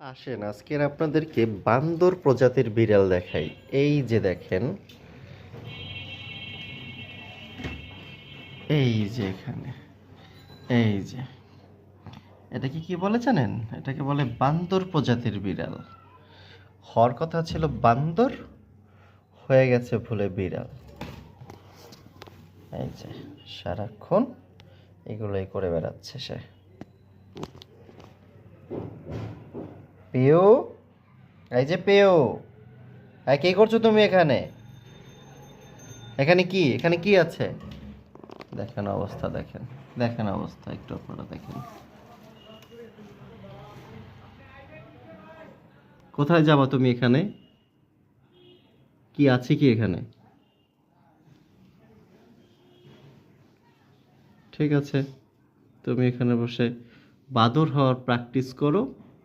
আসেন আজকের আপনাদেরকে বান্দর প্রজাতির বিড়াল দেখাই। এই যে দেখেন, এই যে এখানে, এই যে এটাকে কি বলে জানেন? এটাকে বলে বান্দর প্রজাতির বিড়াল। হওয়ার কথা ছিল বান্দর, হয়ে গেছে ভুলে বিড়াল। এই যে সারাক্ষণ এগুলোই করে বেড়াচ্ছে সে। পেও, এই যে পেও, কি করছো তুমি এখানে? এখানে কি আছে? দেখেন অবস্থা, দেখেন দেখেন অবস্থা, একটু আপনারা দেখেন। কোথায় যাবা তুমি এখানে? কি আছে কি এখানে? ঠিক আছে, তুমি এখানে বসে বাদর হওয়ার প্র্যাকটিস করো।